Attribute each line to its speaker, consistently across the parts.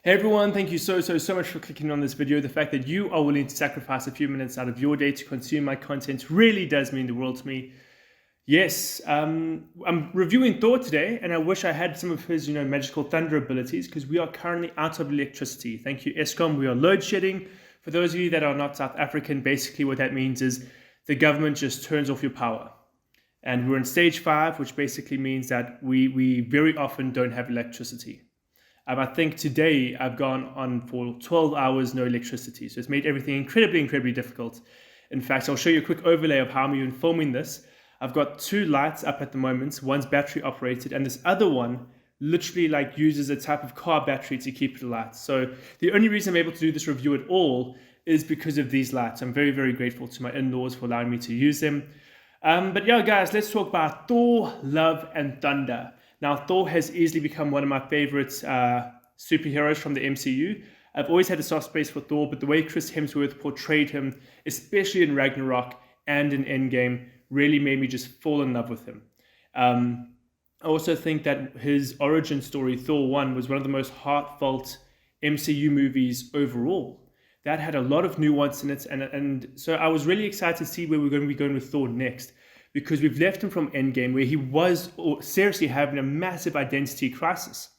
Speaker 1: Hey everyone, thank you so much for clicking on this video. The fact that you are willing to sacrifice a few minutes out of your day to consume my content really does mean the world to me. Yes, I'm reviewing Thor today, and I wish I had some of his, magical thunder abilities, because we are currently out of electricity. Thank you, ESCOM. We are load shedding. For those of you that are not South African, basically what that means is the government just turns off your power. And we're in stage 5, which basically means that we very often don't have electricity. I think today I've gone on for 12 hours no electricity, so it's made everything incredibly difficult. In fact, I'll show you a quick overlay of how I'm even filming this. I've got 2 lights up at the moment, one's battery operated, and this other one literally uses a type of car battery to keep it alight. So the only reason I'm able to do this review at all is because of these lights. I'm very grateful to my in-laws for allowing me to use them. But yeah, guys, let's talk about Thor, Love and Thunder. Now, Thor has easily become one of my favorite superheroes from the MCU. I've always had a soft space for Thor, but the way Chris Hemsworth portrayed him, especially in Ragnarok and in Endgame, really made me just fall in love with him. I also think that his origin story, Thor 1, was one of the most heartfelt MCU movies overall. That had a lot of nuance in it, and so I was really excited to see where we're going to be going with Thor next, because we've left him from Endgame, where he was seriously having a massive identity crisis.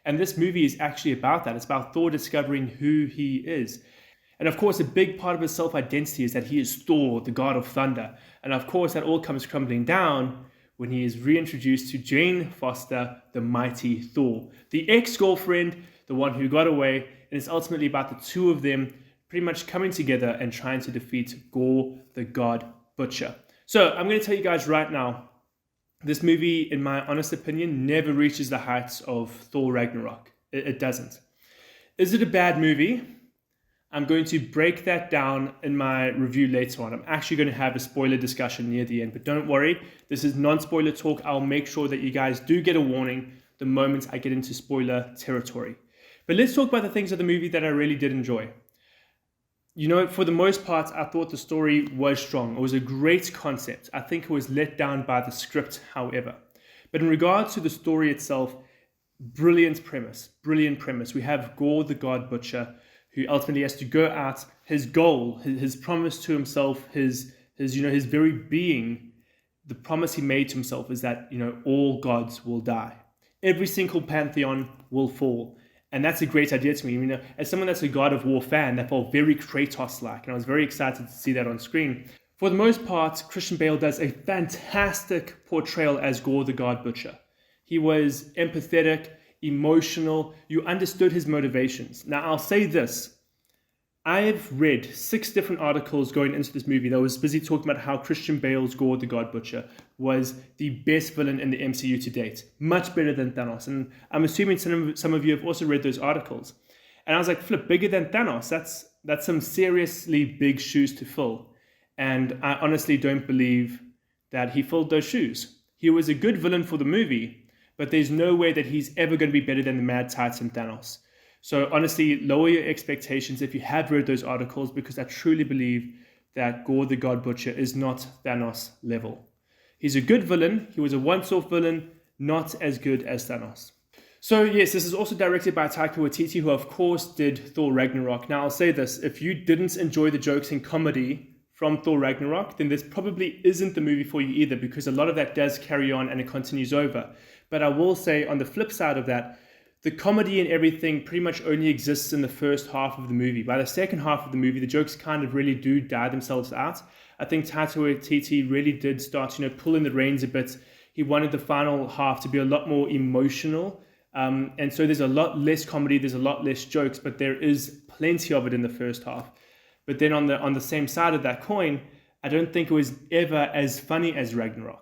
Speaker 1: And this movie is actually about that. It's about Thor discovering who he is. And of course, a big part of his self-identity is that he is Thor, the God of Thunder. And of course, that all comes crumbling down when he is reintroduced to Jane Foster, the mighty Thor, the ex-girlfriend, the one who got away. And it's ultimately about the two of them pretty much coming together and trying to defeat Gorr the God Butcher. So I'm going to tell you guys right now, this movie, in my honest opinion, never reaches the heights of Thor Ragnarok. It doesn't. Is it a bad movie? I'm going to break that down in my review later on. I'm actually going to have a spoiler discussion near the end, but don't worry, this is non-spoiler talk. I'll make sure that you guys do get a warning the moment I get into spoiler territory. But let's talk about the things of the movie that I really did enjoy. For the most part, I thought the story was strong. It was a great concept. I think it was let down by the script, however. But in regards to the story itself, brilliant premise. We have Gorr the God Butcher, who ultimately has to go out. His goal, his promise to himself, his very being, the promise he made to himself is that, all gods will die. Every single pantheon will fall. And that's a great idea to me. As someone that's a God of War fan, that felt very Kratos-like, and I was very excited to see that on screen. For the most part, Christian Bale does a fantastic portrayal as Gorr the God Butcher. He was empathetic, emotional. You understood his motivations. Now, I'll say this. I've read 6 different articles going into this movie that was busy talking about how Christian Bale's Gorr the God Butcher was the best villain in the MCU to date. Much better than Thanos. And I'm assuming some of you have also read those articles. And I was like, flip, bigger than Thanos? That's some seriously big shoes to fill. And I honestly don't believe that he filled those shoes. He was a good villain for the movie, but there's no way that he's ever going to be better than the Mad Titan Thanos. So honestly, lower your expectations if you have read those articles, because I truly believe that Gorr the God Butcher is not Thanos level. He's a good villain. He was a once-off villain, not as good as Thanos. So yes, this is also directed by Taika Waititi, who of course did Thor Ragnarok. Now I'll say this, if you didn't enjoy the jokes and comedy from Thor Ragnarok, then this probably isn't the movie for you either, because a lot of that does carry on and it continues over. But I will say, on the flip side of that, the comedy and everything pretty much only exists in the first half of the movie. By the second half of the movie, the jokes kind of really do die themselves out. I think Taika Waititi really did start, pulling the reins a bit. He wanted the final half to be a lot more emotional. And so there's a lot less comedy, there's a lot less jokes, but there is plenty of it in the first half. But then on the same side of that coin, I don't think it was ever as funny as Ragnarok.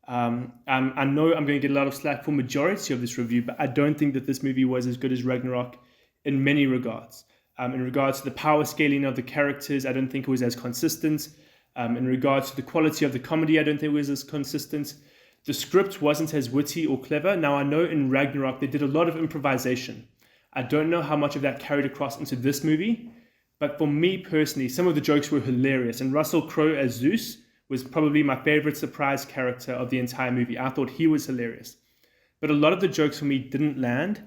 Speaker 1: I know I'm going to get a lot of slack for majority of this review, but I don't think that this movie was as good as Ragnarok in many regards. In regards to the power scaling of the characters, I don't think it was as consistent. In regards to the quality of the comedy, I don't think it was as consistent. The script wasn't as witty or clever. Now, I know in Ragnarok they did a lot of improvisation. I don't know how much of that carried across into this movie, but for me personally, some of the jokes were hilarious. And Russell Crowe as Zeus was probably my favorite surprise character of the entire movie. I thought he was hilarious. But a lot of the jokes for me didn't land.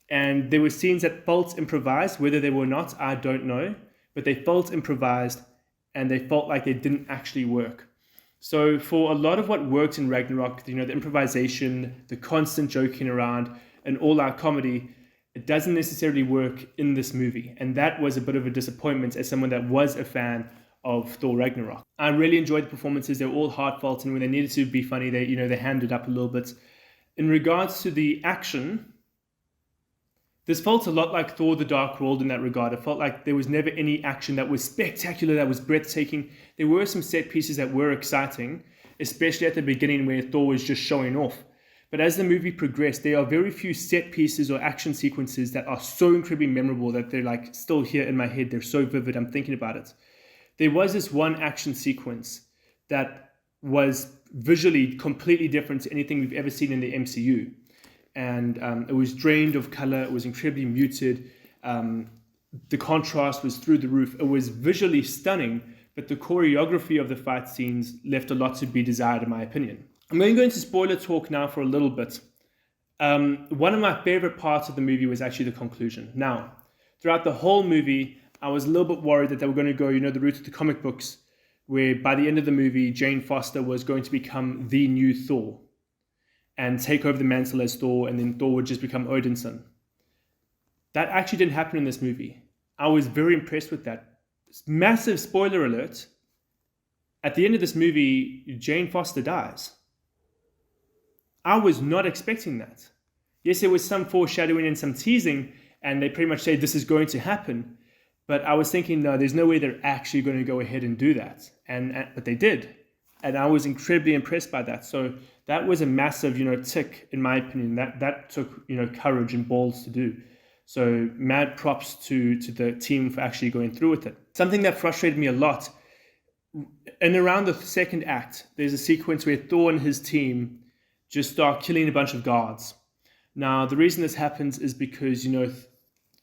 Speaker 1: And there were scenes that felt improvised. Whether they were not, I don't know. But they felt improvised, and they felt like they didn't actually work. So for a lot of what worked in Ragnarok, the improvisation, the constant joking around, and all-out comedy, it doesn't necessarily work in this movie. And that was a bit of a disappointment as someone that was a fan of Thor Ragnarok. I really enjoyed the performances. They were all heartfelt, and when they needed to be funny, they hammed up a little bit. In regards to the action, this felt a lot like Thor the Dark World in that regard. It felt like there was never any action that was spectacular, that was breathtaking. There were some set pieces that were exciting, especially at the beginning where Thor was just showing off. But as the movie progressed, there are very few set pieces or action sequences that are so incredibly memorable that they're like still here in my head. They're so vivid. I'm thinking about it. There was this one action sequence that was visually completely different to anything we've ever seen in the MCU. And it was drained of color. It was incredibly muted. The contrast was through the roof. It was visually stunning, but the choreography of the fight scenes left a lot to be desired, in my opinion. I'm going to go into spoiler talk now for a little bit. One of my favorite parts of the movie was actually the conclusion. Now, throughout the whole movie, I was a little bit worried that they were going to go, the route of the comic books, where by the end of the movie, Jane Foster was going to become the new Thor and take over the mantle as Thor, and then Thor would just become Odinson. That actually didn't happen in this movie. I was very impressed with that. Massive spoiler alert. At the end of this movie, Jane Foster dies. I was not expecting that. Yes, there was some foreshadowing and some teasing, and they pretty much said this is going to happen. But I was thinking, no, there's no way they're actually going to go ahead and do that. But they did. And I was incredibly impressed by that. So that was a massive, tick, in my opinion. That took, courage and balls to do. So mad props to the team for actually going through with it. Something that frustrated me a lot, and around the second act, there's a sequence where Thor and his team just start killing a bunch of guards. Now, the reason this happens is because,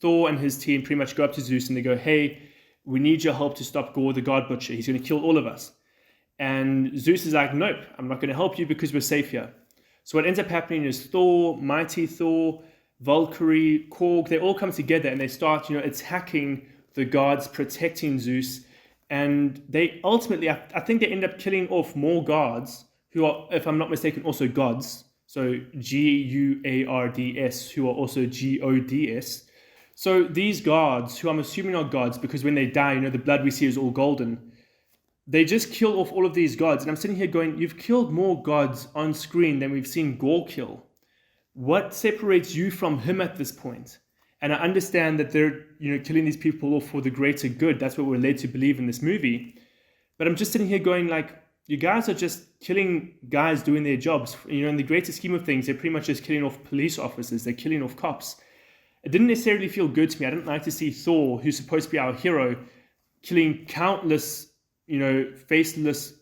Speaker 1: Thor and his team pretty much go up to Zeus and they go, hey, we need your help to stop Gorr the God Butcher. He's going to kill all of us. And Zeus is like, nope, I'm not going to help you because we're safe here. So what ends up happening is Thor, Mighty Thor, Valkyrie, Korg, they all come together and they start, attacking the gods, protecting Zeus. And they ultimately, I think they end up killing off more gods who are, if I'm not mistaken, also gods. So Guards, who are also Gods. So these gods, who I'm assuming are gods, because when they die, the blood we see is all golden. They just kill off all of these gods. And I'm sitting here going, you've killed more gods on screen than we've seen Gorr kill. What separates you from him at this point? And I understand that they're, killing these people off for the greater good. That's what we're led to believe in this movie. But I'm just sitting here going like, you guys are just killing guys doing their jobs. In the greater scheme of things, they're pretty much just killing off police officers. They're killing off cops. It didn't necessarily feel good to me. I didn't like to see Thor, who's supposed to be our hero, killing countless, faceless,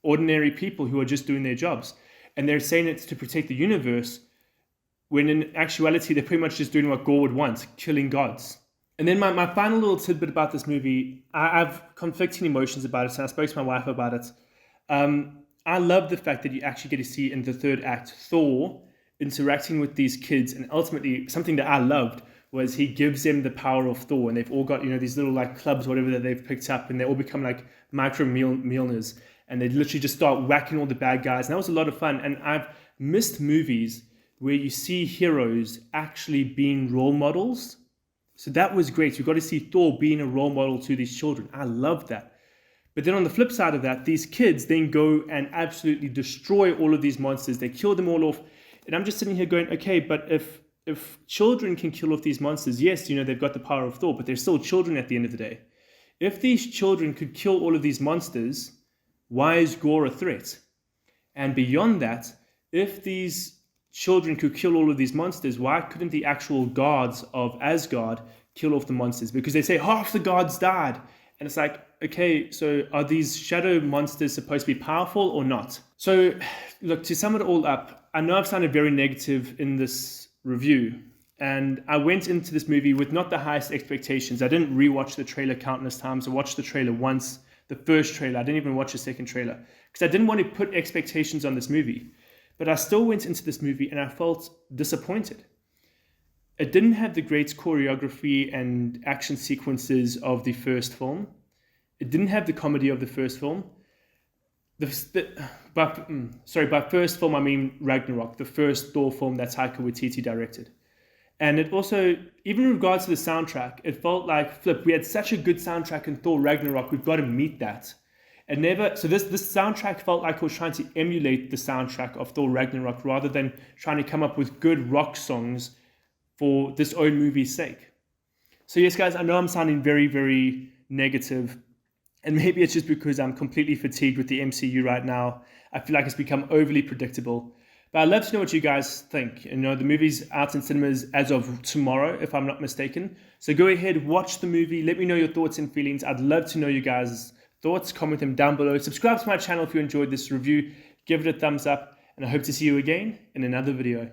Speaker 1: ordinary people who are just doing their jobs. And they're saying it's to protect the universe, when in actuality, they're pretty much just doing what Gorr would want, killing gods. And then my final little tidbit about this movie, I have conflicting emotions about it, and I spoke to my wife about it. I love the fact that you actually get to see in the third act Thor interacting with these kids, and ultimately something that I loved was he gives them the power of Thor, and they've all got these little like clubs, whatever, that they've picked up, and they all become like micro Mjolnirs, and they literally just start whacking all the bad guys, and that was a lot of fun. And I've missed movies where you see heroes actually being role models. So that was great. You got to see Thor being a role model to these children. I loved that. But then on the flip side of that, these kids then go and absolutely destroy all of these monsters. They kill them all off. And I'm just sitting here going, okay, but if children can kill off these monsters, yes, they've got the power of Thor, but they're still children at the end of the day. If these children could kill all of these monsters, why is Gorr a threat? And beyond that, if these children could kill all of these monsters, why couldn't the actual gods of Asgard kill off the monsters? Because they say half the gods died. And it's like, okay, so are these shadow monsters supposed to be powerful or not? So look, to sum it all up, I know I've sounded very negative in this review, and I went into this movie with not the highest expectations. I didn't rewatch the trailer countless times. I watched the trailer once, the first trailer. I didn't even watch the second trailer because I didn't want to put expectations on this movie. But I still went into this movie and I felt disappointed. it didn't have the great choreography and action sequences of the first film. It didn't have the comedy of the first film. By first film I mean Ragnarok, the first Thor film that Taika Waititi directed. And it also, even in regards to the soundtrack, it felt like, flip, we had such a good soundtrack in Thor Ragnarok, we've got to meet that. So this soundtrack felt like it was trying to emulate the soundtrack of Thor Ragnarok rather than trying to come up with good rock songs for this own movie's sake. So yes, guys, I know I'm sounding very, very negative, and maybe it's just because I'm completely fatigued with the MCU right now. I feel like it's become overly predictable. But I'd love to know what you guys think. You know, the movie's out in cinemas as of tomorrow, if I'm not mistaken. So go ahead, watch the movie. Let me know your thoughts and feelings. I'd love to know you guys' thoughts. Comment them down below. Subscribe to my channel if you enjoyed this review. Give it a thumbs up. And I hope to see you again in another video.